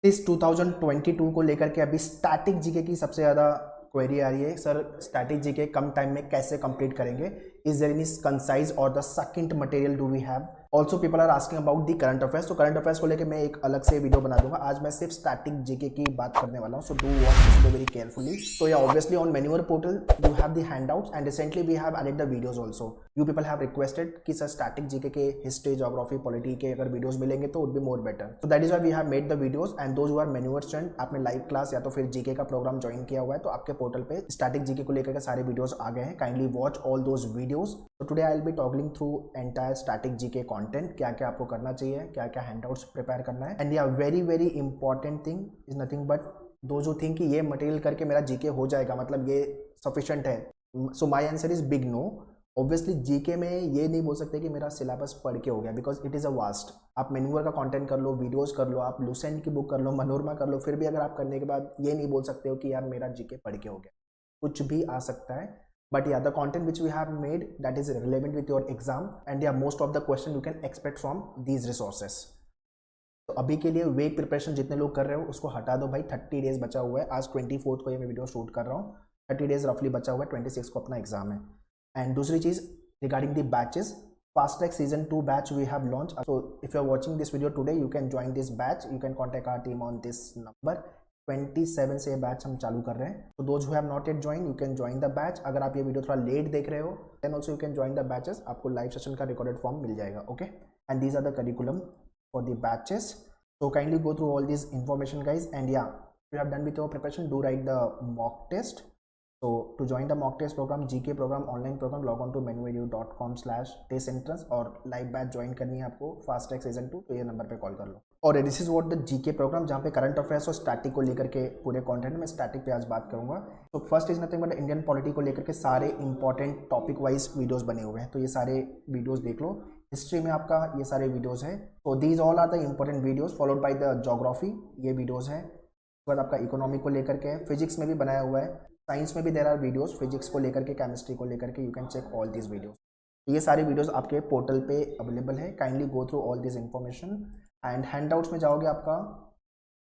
इस 2022 को लेकर के अभी स्टैटिक जीके की सबसे ज़्यादा क्वेरी आ रही है, सर स्टैटिक जीके कम टाइम में कैसे कंप्लीट करेंगे, is there any concise or the second material do we have. Also people are asking about the current affairs, तो करंट अफेयर्स को लेकर मैं एक अलग से वीडियो बना दूंगा। आज मैं सिर्फ स्टैटिक जीके की बात करने वाला हूँ, so do watch this video very carefully. So yeah, obviously on Manure portal you have the handouts and recently we have added the videos also. You people have requested कि sir static GK के history, geography, polity के अगर videos मिलेंगे तो would be more better. So that is why we have made the videos and those who are Manure student, आपने live class या तो फिर जीके का प्रोग्राम ज्वाइन किया हुआ है तो आपके पोर्टल पे स्टैटिक जीके को लेकर के सारे वीडियोस आ गए हैं। Kindly watch all those videos. तो today I will be talking through entire static GK content, क्या क्या आपको करना चाहिए, क्या क्या हैंडआउट्स प्रिपेयर करना है। एंड या very very important thing is nothing but दो जो थिंक कि ये मटेरियल करके मेरा जीके हो जाएगा, मतलब ये सफिशिएंट है। So my answer is big no. Obviously GK में ये नहीं बोल सकते कि मेरा सिलेबस पढ़ के हो गया, because it is a vast. आप मेन्यूअर का कंटेंट कर लो, वीडियोस कर लो, आप लूसेंट की बुक कर लो, मनोरमा कर लो, फिर भी अगर आप करने के बाद ये नहीं बोल सकते हो कि यार मेरा जीके पढ़ के हो गया। कुछ भी आ सकता है, बट या the content which we have made that is relevant with your exam and या most of the question you can expect from these resources. तो अभी के लिए वेक प्रिपरेशन जितने लोग कर रहे हो उसको हटा दो भाई। 30 डेज बचा हुआ है, आज 24 को ये मैं वीडियो शूट कर रहा हूँ, 30 डेज रफली बचा हुआ है, 26 को अपना एग्जाम है। एंड दूसरी चीज़ regarding the batches, fast track season 2 batch we have launch. So if you are watching this video today you can join this batch, you can contact our team on this number. 27 से ये batch हम चालू कर रहे हैं। तो those who have not yet join you can join the batch. अगर आप ये वीडियो थोड़ा लेट देख रहे हो then also you can join the batches, आपको लाइव सेशन का रिकॉर्डेड फॉर्म मिल जाएगा। Okay, and these are the curriculum for the batches. So kindly go through all this information guys, and yeah, if you have done with your preparation, do write the mock test. So to join the mock test program, GK program, online program, log on to manuedu.com/testentrance और live batch join करनी है आपको fast track season 2, तो ये number पे call कर लो। और this is what the GK program, जहाँ पे करंट अफेयर्स और स्टैटिक को लेकर के पूरे कंटेंट में स्टैटिक पे आज बात करूंगा। तो first is nothing but Indian polity को लेकर के सारे इंपॉर्टेंट टॉपिक वाइज वीडियोस बने हुए हैं, तो ये सारे वीडियोस देख लो। हिस्ट्री में आपका ये सारे वीडियोस हैं, तो these all are the important videos followed by the geography, ये वीडियोस हैं। उसके बाद आपका इकोनॉमी को लेकर के, फिजिक्स में भी बनाया हुआ है, साइंस में भी देर आर वीडियोस, फिजिक्स को लेकर के, केमिस्ट्री को लेकर के, you can check all these videos. ये सारे वीडियोस आपके पोर्टल पे अवेलेबल है, kindly go through all this information. And handouts में जाओगे आपका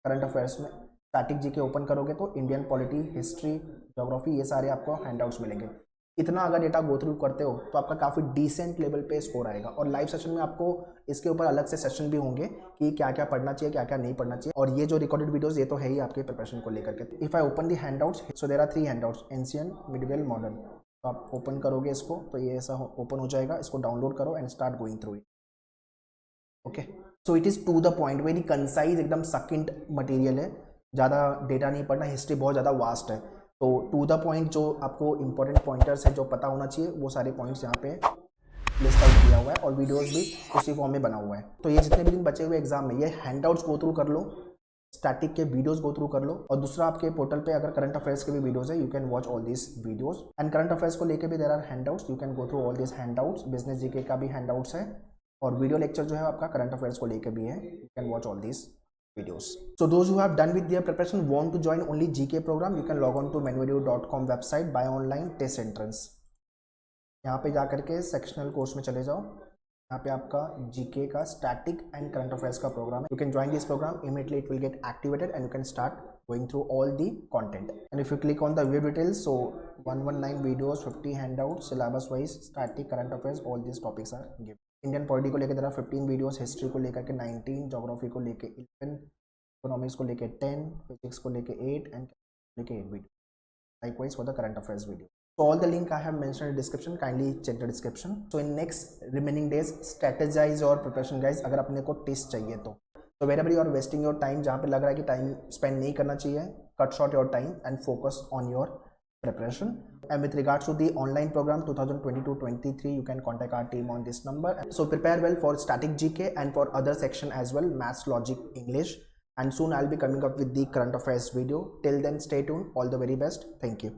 करंट अफेयर्स में स्टैटिक जीके ओपन करोगे तो इंडियन पॉलिटी, हिस्ट्री, ज्योग्राफी, ये सारे आपको हैंडआउट्स मिलेंगे। इतना अगर डेटा गो थ्रू करते हो तो आपका काफ़ी डिसेंट लेवल पे स्कोर आएगा। और लाइव सेशन में आपको इसके ऊपर अलग से सेशन भी होंगे कि क्या क्या पढ़ना चाहिए, क्या क्या नहीं पढ़ना चाहिए। और ये जो रिकॉर्डेड वीडियोस ये तो है ही आपके प्रिपरेशन को लेकर के। If I open the handouts, so there are 3 handouts, ancient, medieval, modern. तो आप ओपन करोगे इसको तो ये ऐसा ओपन हो जाएगा, इसको डाउनलोड करो and start going through it. Okay, so it is to the point, very concise, एकदम सकिंट मटेरियल है, ज़्यादा डेटा नहीं पढ़ना। हिस्ट्री बहुत ज़्यादा वास्ट है, तो टू द पॉइंट जो आपको इंपॉर्टेंट पॉइंटर्स है जो पता होना चाहिए वो सारे पॉइंट्स यहाँ पे लिस्ट आउट किया हुआ है और वीडियोस भी उसी फॉर्म में बना हुआ है। तो ये जितने भी दिन बचे हुए एग्जाम में ये हैंडआउट्स गो थ्रू कर लो, स्टैटिक के वीडियोस गो थ्रू कर लो। और दूसरा आपके पोर्टल पे अगर करंट अफेयर्स के भी वीडियोस है you can watch all this videos. And current affairs को लेकर भी there are handouts, you can go through all this handouts. Business GK का भी हैंडआउट्स है और वीडियो लेक्चर जो है आपका करंट अफेयर्स को लेकर भी है, you can watch all this videos. So those who have done with their preparation want to join only GK program, you can log on to manuedu.com website, buy online test entrance. यहाँ पे जाकर के sectional course में चले जाओ, यहाँ पे आपका GK का स्टैटिक एंड करंट अफेयर्स का प्रोग्राम है। You can join this program, immediately it will get activated and you can start going through all the content. And if you click on the view details, so 119 videos, 50 handouts, syllabus wise, static, current affairs, all these topics are given. Indian polity को लेकर जरा 15 videos, history को लेकर के 19, geography को लेके 11, economics को लेके 10, फिजिक्स को लेके 8 एंड लेके 8 video, likewise for the current affairs video. So all the link I have mentioned in description, kindly check the description. So in next remaining days strategize your preparation guys, अगर अपने को test चाहिए तो wherever you are wasting your time, जहाँ पे लग रहा है कि टाइम स्पेंड नहीं करना चाहिए, cut short your time and focus on your preparation. And with regards to the online program 2022-23, you can contact our team on this number. So prepare well for static GK and for other section as well, maths, logic, English, and soon I'll be coming up with the current affairs video. Till then stay tuned, all the very best, thank you.